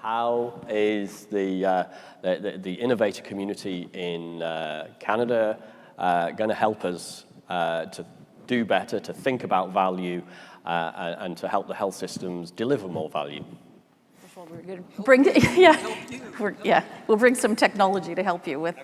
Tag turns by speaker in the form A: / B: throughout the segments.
A: how is the innovator community in Canada going to help us to do better, to think about value, and to help the health systems deliver more value?
B: We're going to bring, we'll bring some technology to help you with,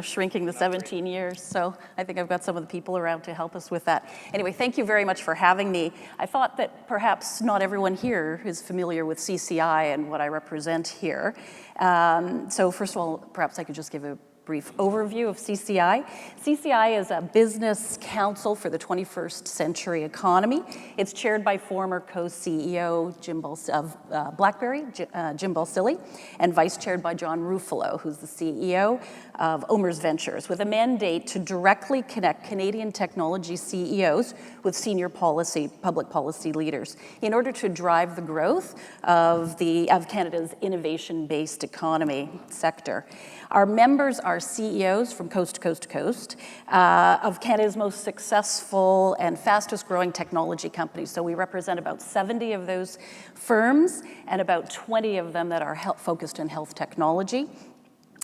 B: shrinking the 17 years. So I think I've got some of the people around to help us with that. Anyway, thank you very much for having me. I thought that perhaps not everyone here is familiar with CCI and what I represent here. So first of all, perhaps I could just give a brief overview of CCI. CCI is a business council for the 21st century economy. It's chaired by former co-CEO of BlackBerry, Jim Balsillie, and vice chaired by John Ruffalo, who's the CEO of OMERS Ventures, with a mandate to directly connect Canadian technology CEOs with senior public policy leaders in order to drive the growth of Canada's innovation-based economy sector. Our members are CEOs from coast to coast to coast of Canada's most successful and fastest growing technology companies. So we represent about 70 of those firms and about 20 of them that are focused in health technology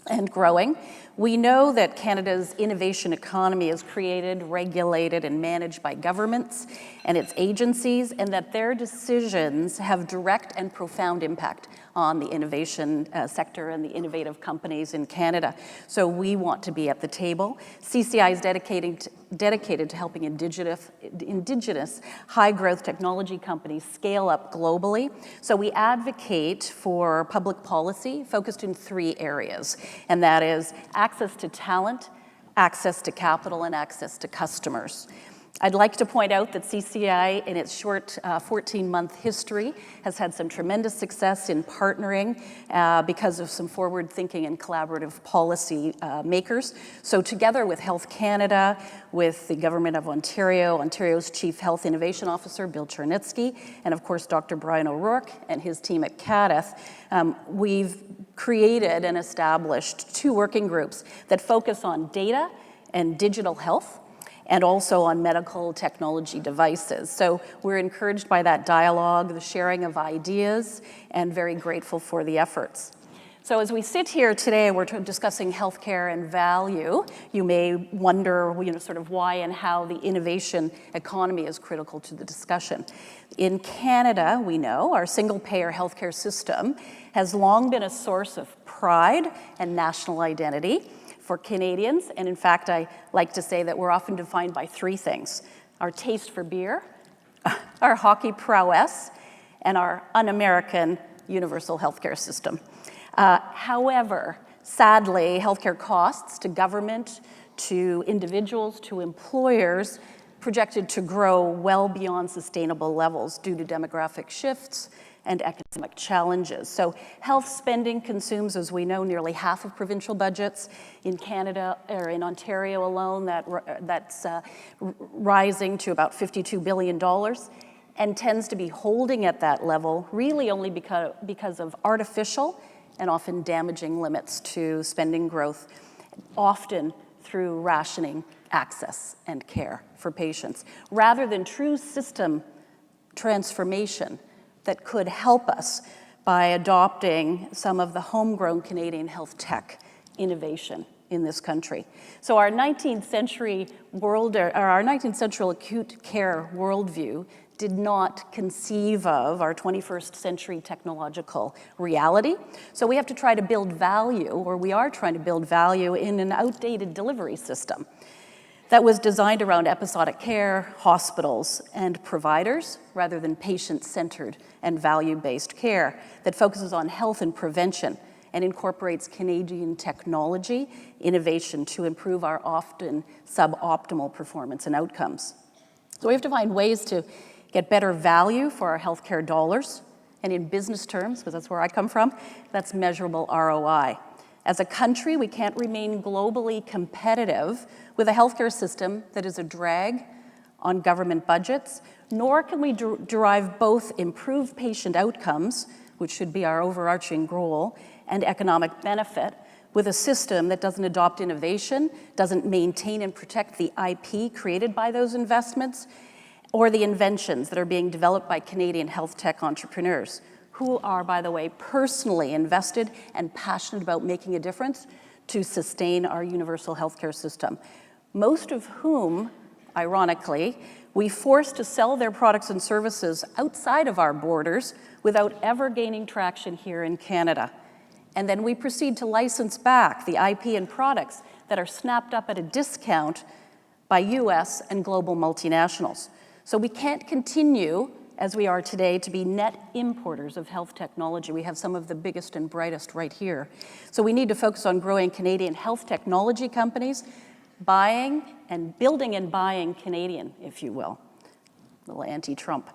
B: and growing. We know that Canada's innovation economy is created, regulated, and managed by governments and its agencies, and that their decisions have direct and profound impact on the innovation sector and the innovative companies in Canada. So we want to be at the table. CCI is dedicated to helping indigenous high-growth technology companies scale up globally. So we advocate for public policy focused in 3 areas, and that is access to talent, access to capital, and access to customers. I'd like to point out that CCI, in its short 14-month history, has had some tremendous success in partnering because of some forward-thinking and collaborative policy makers. So together with Health Canada, with the Government of Ontario, Ontario's Chief Health Innovation Officer, Bill Chernitsky, and of course, Dr. Brian O'Rourke and his team at CADTH, we've created and established 2 working groups that focus on data and digital health, and also on medical technology devices. So we're encouraged by that dialogue, the sharing of ideas, and very grateful for the efforts. So as we sit here today, we're discussing healthcare and value. You may wonder, sort of why and how the innovation economy is critical to the discussion. In Canada, we know our single-payer healthcare system has long been a source of pride and national identity for Canadians, and in fact, I like to say that we're often defined by 3 things: our taste for beer, our hockey prowess, and our un-American universal healthcare system. However, sadly, healthcare costs to government, to individuals, to employers, projected to grow well beyond sustainable levels due to demographic shifts and economic challenges. So health spending consumes, as we know, nearly half of provincial budgets. In Canada, or in Ontario alone, that's rising to about $52 billion and tends to be holding at that level really only because of artificial and often damaging limits to spending growth, often through rationing access and care for patients, rather than true system transformation that could help us by adopting some of the homegrown Canadian health tech innovation in this country. So our 19th century acute care worldview did not conceive of our 21st century technological reality. So we have to try to build value, or we are trying to build value in an outdated delivery system that was designed around episodic care, hospitals, and providers, rather than patient-centered and value-based care that focuses on health and prevention and incorporates Canadian technology innovation to improve our often suboptimal performance and outcomes. So we have to find ways to get better value for our healthcare dollars, and in business terms, because that's where I come from, that's measurable ROI. As a country, we can't remain globally competitive with a healthcare system that is a drag on government budgets, nor can we derive both improved patient outcomes, which should be our overarching goal, and economic benefit with a system that doesn't adopt innovation, doesn't maintain and protect the IP created by those investments, or the inventions that are being developed by Canadian health tech entrepreneurs, who are, by the way, personally invested and passionate about making a difference to sustain our universal healthcare system. Most of whom, ironically, we force to sell their products and services outside of our borders without ever gaining traction here in Canada. And then we proceed to license back the IP and products that are snapped up at a discount by US and global multinationals. So we can't continue, as we are today, to be net importers of health technology. We have some of the biggest and brightest right here. So we need to focus on growing Canadian health technology companies, buying and building and buying Canadian, if you will. A little anti-Trump.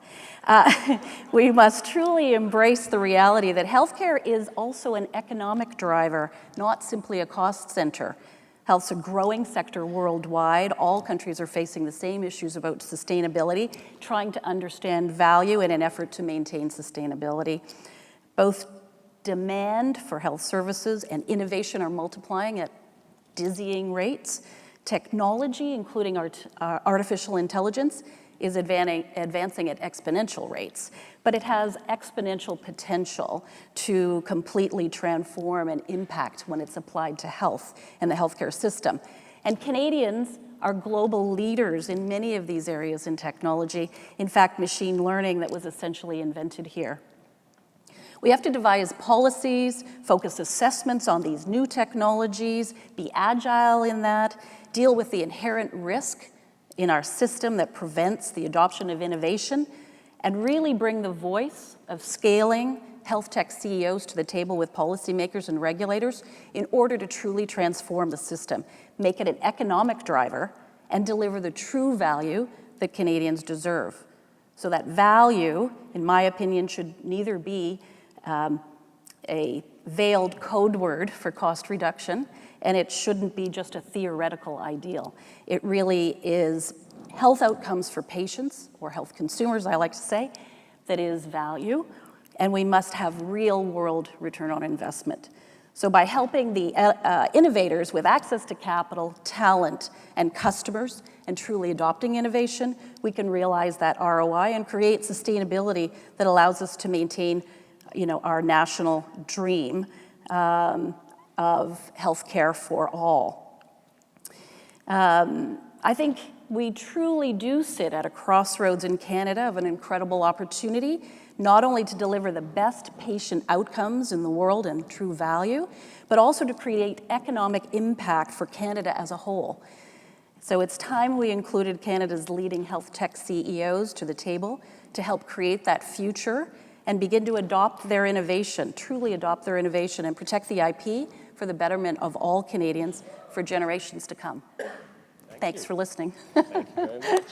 B: We must truly embrace the reality that healthcare is also an economic driver, not simply a cost center. Health's a growing sector worldwide. All countries are facing the same issues about sustainability, trying to understand value in an effort to maintain sustainability. Both demand for health services and innovation are multiplying at dizzying rates. Technology, including artificial intelligence, is advancing at exponential rates, but it has exponential potential to completely transform and impact when it's applied to health and the healthcare system. And Canadians are global leaders in many of these areas in technology. In fact, machine learning that was essentially invented here. We have to devise policies, focus assessments on these new technologies, be agile in that, deal with the inherent risk in our system that prevents the adoption of innovation, and really bring the voice of scaling health tech CEOs to the table with policymakers and regulators in order to truly transform the system, make it an economic driver, and deliver the true value that Canadians deserve. So that value, in my opinion, should neither be a veiled code word for cost reduction, and it shouldn't be just a theoretical ideal. It really is health outcomes for patients, or health consumers, I like to say, that is value, and we must have real-world return on investment. So by helping the innovators with access to capital, talent, and customers, and truly adopting innovation, we can realize that ROI and create sustainability that allows us to maintain our national dream of healthcare for all. I think we truly do sit at a crossroads in Canada of an incredible opportunity, not only to deliver the best patient outcomes in the world and true value, but also to create economic impact for Canada as a whole. So it's time we included Canada's leading health tech CEOs to the table to help create that future and begin to adopt their innovation, truly adopt their innovation, and protect the IP for the betterment of all Canadians for generations to come. Thanks for listening.
A: Thank you very much.